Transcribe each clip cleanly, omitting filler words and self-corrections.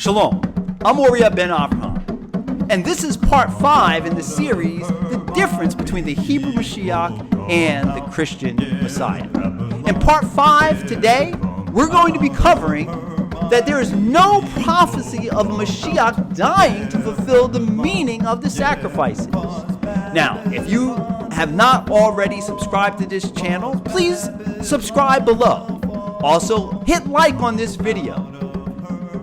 Shalom, I'm Uriah Ben Avraham, and this is part 5 in the series, The Difference Between the Hebrew Mashiach and the Christian Messiah. In part 5 today, we're going to be covering that there is no prophecy of a Mashiach dying to fulfill the meaning of the sacrifices. Now, if you have not already subscribed to this channel, please subscribe below. Also, hit like on this video.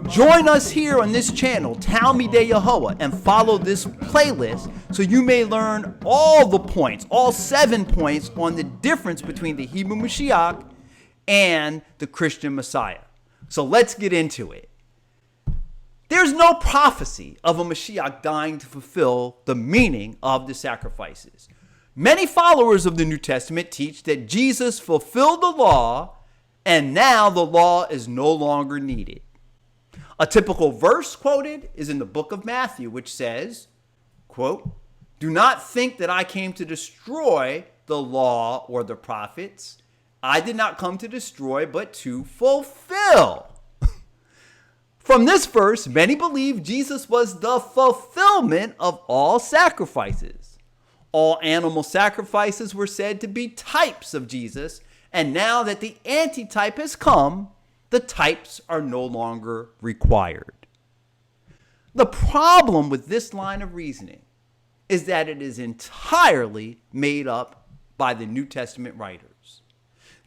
Join us here on this channel, Talmidei Yehoah, and follow this playlist so you may learn all the points, all 7 points on the difference between the Hebrew Mashiach and the Christian Messiah. So let's get into it. There's no prophecy of a Mashiach dying to fulfill the meaning of the sacrifices. Many followers of the New Testament teach that Jesus fulfilled the law and now the law is no longer needed. A typical verse quoted is in the book of Matthew, which says, quote, "Do not think that I came to destroy the law or the prophets. I did not come to destroy, but to fulfill." From this verse, many believe Jesus was the fulfillment of all sacrifices. All animal sacrifices were said to be types of Jesus, and now that the antitype has come, the types are no longer required. The problem with this line of reasoning is that it is entirely made up by the New Testament writers.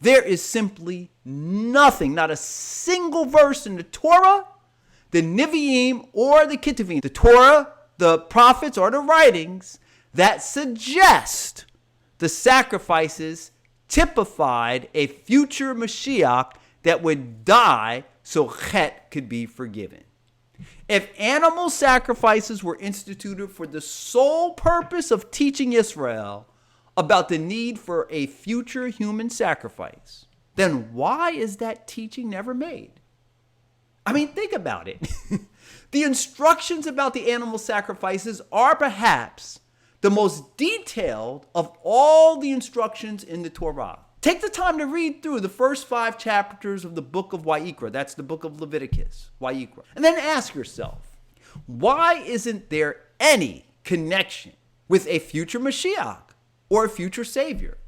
There is simply nothing, not a single verse in the Torah, the Nevi'im, or the Ketuvim, the Torah, the prophets, or the writings that suggest the sacrifices typified a future Mashiach that would die so Chet could be forgiven. If animal sacrifices were instituted for the sole purpose of teaching Israel about the need for a future human sacrifice, then why is that teaching never made? I mean, think about it. The instructions about the animal sacrifices are perhaps the most detailed of all the instructions in the Torah. Take the time to read through the first 5 chapters of the book of Vayikra. That's the book of Leviticus, Vayikra. And then ask yourself, why isn't there any connection with a future Mashiach or a future Savior?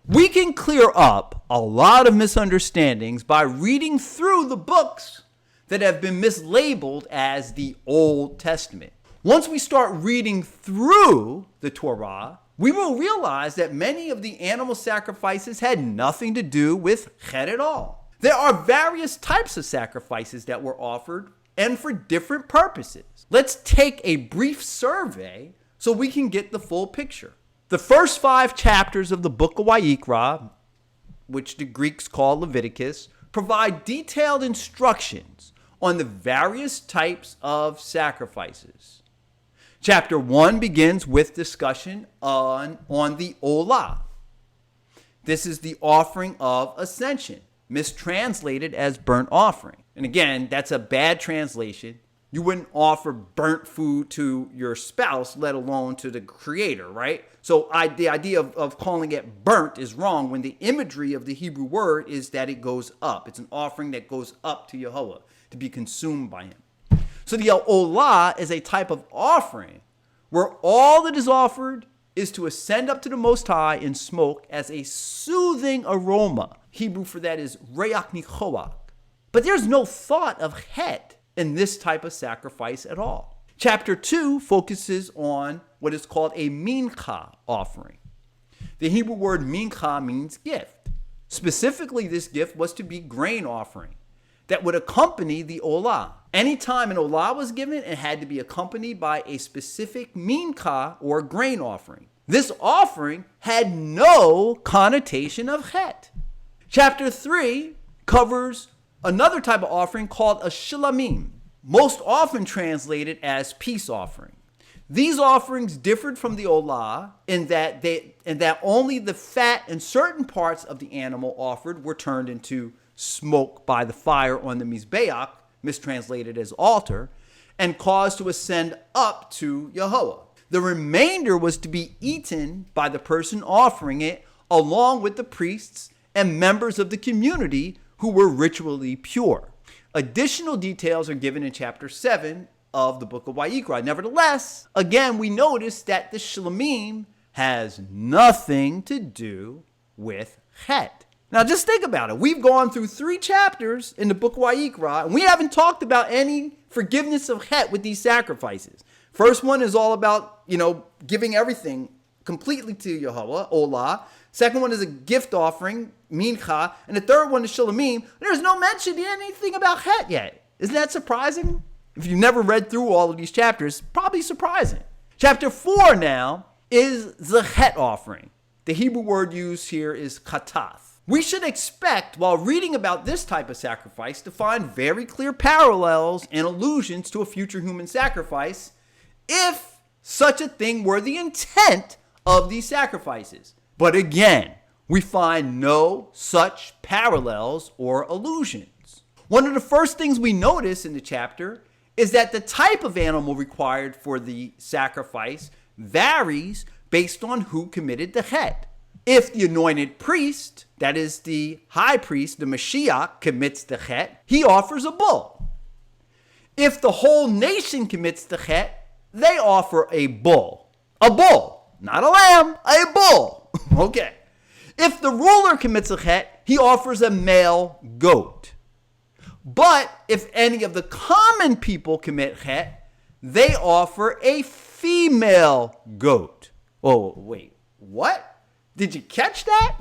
We can clear up a lot of misunderstandings by reading through the books that have been mislabeled as the Old Testament. Once we start reading through the Torah, we will realize that many of the animal sacrifices had nothing to do with Chet at all. There are various types of sacrifices that were offered and for different purposes. Let's take a brief survey so we can get the full picture. The first 5 chapters of the book of Vayikra, which the Greeks call Leviticus, provide detailed instructions on the various types of sacrifices. Chapter 1 begins with discussion on the Olah. This is the offering of ascension, mistranslated as burnt offering. And again, that's a bad translation. You wouldn't offer burnt food to your spouse, let alone to the Creator, right? So the idea of calling it burnt is wrong when the imagery of the Hebrew word is that it goes up. It's an offering that goes up to Yehovah to be consumed by him. So the Olah is a type of offering where all that is offered is to ascend up to the Most High in smoke as a soothing aroma. Hebrew for that is reach nichoach. But there's no thought of Het in this type of sacrifice at all. Chapter 2 focuses on what is called a mincha offering. The Hebrew word mincha means gift. Specifically, this gift was to be grain offering that would accompany the Olah. Anytime an Olah was given, it had to be accompanied by a specific mincha or grain offering. This offering had no connotation of Het. Chapter 3 covers another type of offering called a shilamim, most often translated as peace offering. These offerings differed from the Olah in that only the fat and certain parts of the animal offered were turned into smoke by the fire on the Mizbeach, mistranslated as altar, and caused to ascend up to Yehovah. The remainder was to be eaten by the person offering it, along with the priests and members of the community who were ritually pure. Additional details are given in chapter 7 of the book of Vayikra. Nevertheless, again, we notice that the shlamim has nothing to do with chet. Now, just think about it. We've gone through 3 chapters in the book of Vayikra, and we haven't talked about any forgiveness of chet with these sacrifices. First one is all about, giving everything completely to Yahweh, Olah. Second one is a gift offering, mincha. And the third one is shlamim. There's no mention of anything about chet yet. Isn't that surprising? If you've never read through all of these chapters, probably surprising. Chapter 4 now is the chet offering. The Hebrew word used here is katath. We should expect, while reading about this type of sacrifice, to find very clear parallels and allusions to a future human sacrifice, if such a thing were the intent of these sacrifices. But again, we find no such parallels or allusions. One of the first things we notice in the chapter is that the type of animal required for the sacrifice varies based on who committed the chet. If the anointed priest, that is the high priest, the Mashiach, commits the chet, he offers a bull. If the whole nation commits the chet, they offer a bull. A bull, not a lamb, a bull. Okay. If the ruler commits a chet, he offers a male goat. But if any of the common people commit chet, they offer a female goat. Oh, wait, what? Did you catch that?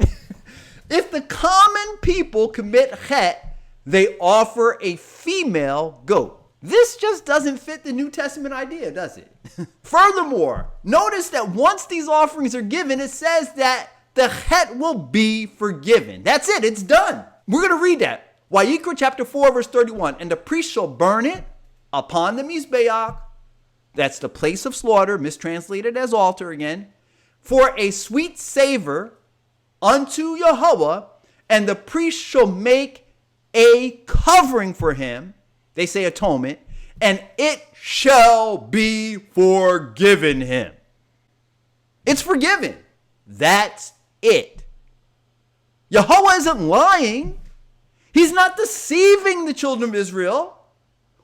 If the common people commit chet, they offer a female goat. This just doesn't fit the New Testament idea, does it? Furthermore, notice that once these offerings are given, it says that the chet will be forgiven. That's it. It's done. We're going to read that. Vayikra chapter 4, verse 31. And the priest shall burn it upon the Mizbeach. That's the place of slaughter, mistranslated as altar again. For a sweet savor unto Yahweh, and the priest shall make a covering for him. They say atonement, and it shall be forgiven him. It's forgiven. That's it. Yahweh isn't lying. He's not deceiving the children of Israel.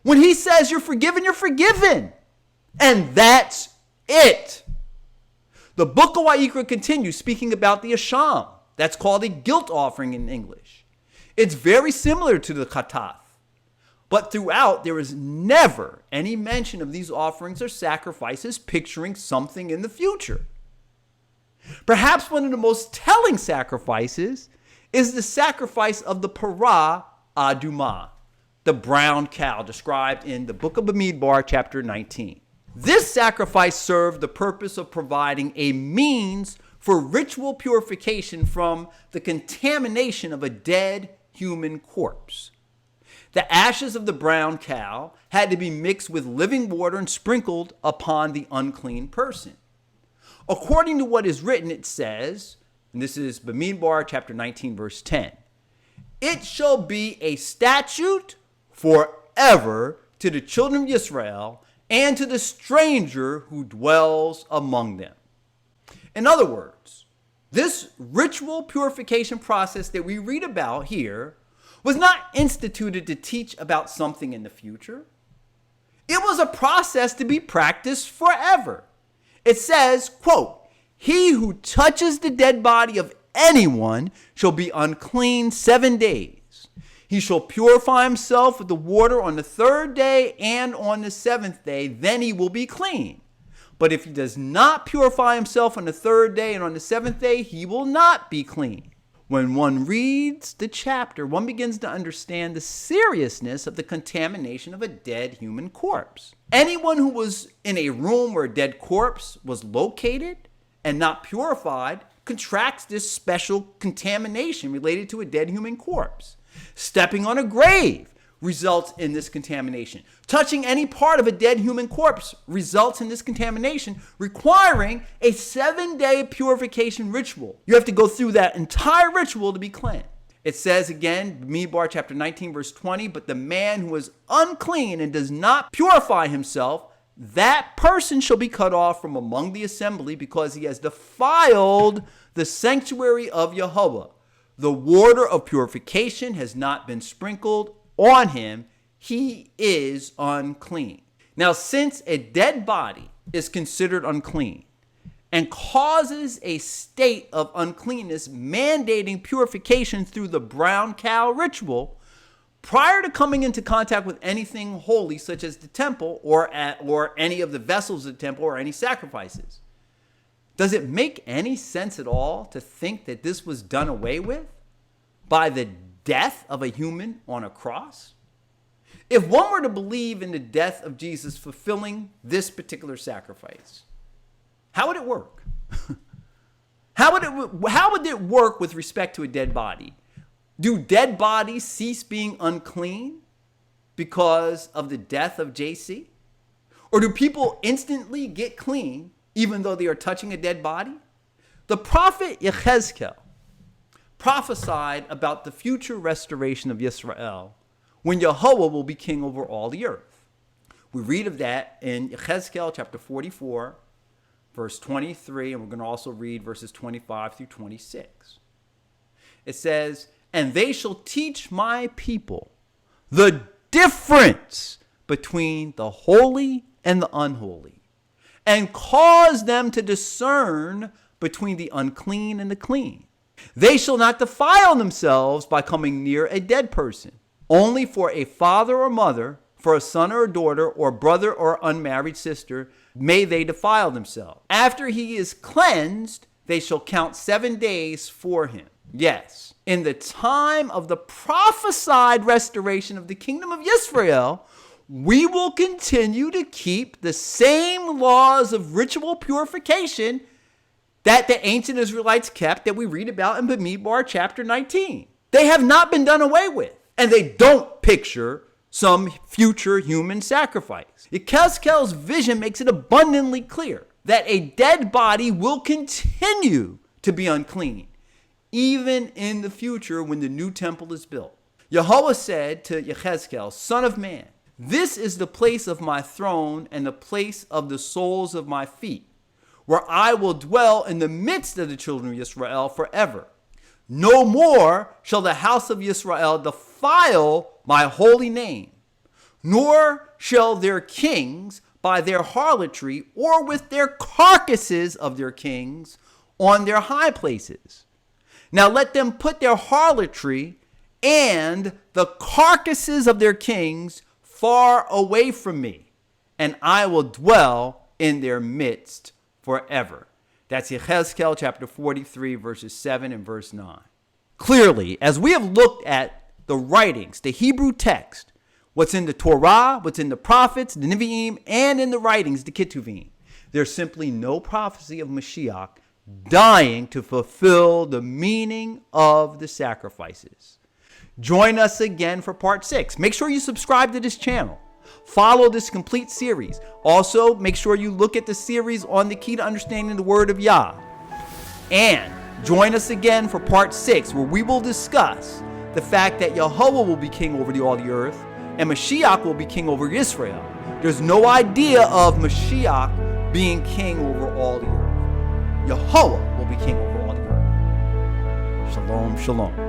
When he says you're forgiven, you're forgiven. And that's it. The book of Vayikra continues speaking about the Asham. That's called a guilt offering in English. It's very similar to the Katath. But throughout, there is never any mention of these offerings or sacrifices picturing something in the future. Perhaps one of the most telling sacrifices is the sacrifice of the Parah Adumah, the brown cow described in the book of Bamidbar, chapter 19. This sacrifice served the purpose of providing a means for ritual purification from the contamination of a dead human corpse. The ashes of the brown cow had to be mixed with living water and sprinkled upon the unclean person. According to what is written, it says, and this is Bamidbar chapter 19, verse 10, it shall be a statute forever to the children of Israel and to the stranger who dwells among them. In other words, this ritual purification process that we read about here was not instituted to teach about something in the future. It was a process to be practiced forever. It says, quote, he who touches the dead body of anyone shall be unclean 7 days. He shall purify himself with the water on the 3rd day and on the 7th day, then he will be clean. But if he does not purify himself on the 3rd day and on the 7th day, he will not be clean. When one reads the chapter, one begins to understand the seriousness of the contamination of a dead human corpse. Anyone who was in a room where a dead corpse was located and not purified contracts this special contamination related to a dead human corpse. Stepping on a grave results in this contamination. Touching any part of a dead human corpse results in this contamination, requiring a 7-day purification ritual. You have to go through that entire ritual to be cleansed. It says again, Bamidbar chapter 19, verse 20, but the man who is unclean and does not purify himself, that person shall be cut off from among the assembly because he has defiled the sanctuary of Yahweh. The water of purification has not been sprinkled on him, he is unclean. Now, since a dead body is considered unclean and causes a state of uncleanness mandating purification through the brown cow ritual, prior to coming into contact with anything holy, such as the temple or any of the vessels of the temple or any sacrifices, does it make any sense at all to think that this was done away with by the death of a human on a cross? If one were to believe in the death of Jesus fulfilling this particular sacrifice, how would it work? How would it work with respect to a dead body? Do dead bodies cease being unclean because of the death of JC? Or do people instantly get clean even though they are touching a dead body? The prophet Yechezkel prophesied about the future restoration of Yisrael when Yehovah will be king over all the earth. We read of that in Yechezkel chapter 44, verse 23, and we're going to also read verses 25 through 26. It says, "And they shall teach my people the difference between the holy and the unholy, and cause them to discern between the unclean and the clean. They shall not defile themselves by coming near a dead person. Only for a father or mother, for a son or a daughter, or brother or unmarried sister, may they defile themselves. After he is cleansed, they shall count 7 days for him." Yes, in the time of the prophesied restoration of the kingdom of Israel, we will continue to keep the same laws of ritual purification that the ancient Israelites kept, that we read about in Bamidbar chapter 19. They have not been done away with, and they don't picture some future human sacrifice. Yechezkel's vision makes it abundantly clear that a dead body will continue to be unclean, even in the future when the new temple is built. Yehovah said to Yechezkel, "Son of man, this is the place of my throne and the place of the soles of my feet, where I will dwell in the midst of the children of Israel forever. No more shall the house of Israel defile my holy name, nor shall their kings by their harlotry or with their carcasses of their kings on their high places. Now let them put their harlotry and the carcasses of their kings far away from me, and I will dwell in their midst forever." That's Yechezkel chapter 43, verses 7 and verse 9. Clearly, as we have looked at the writings, the Hebrew text, what's in the Torah, what's in the prophets, the Nevi'im, and in the writings, the Ketuvim, there's simply no prophecy of Mashiach dying to fulfill the meaning of the sacrifices. Join us again for part 6. Make sure you subscribe to this channel. Follow this complete series. Also, make sure you look at the series on the key to understanding the word of Yah. And join us again for part 6, where we will discuss the fact that Yehovah will be king over all the earth and Mashiach will be king over Israel. There's no idea of Mashiach being king over all the earth. Yehovah will be king over all the earth. Shalom, shalom.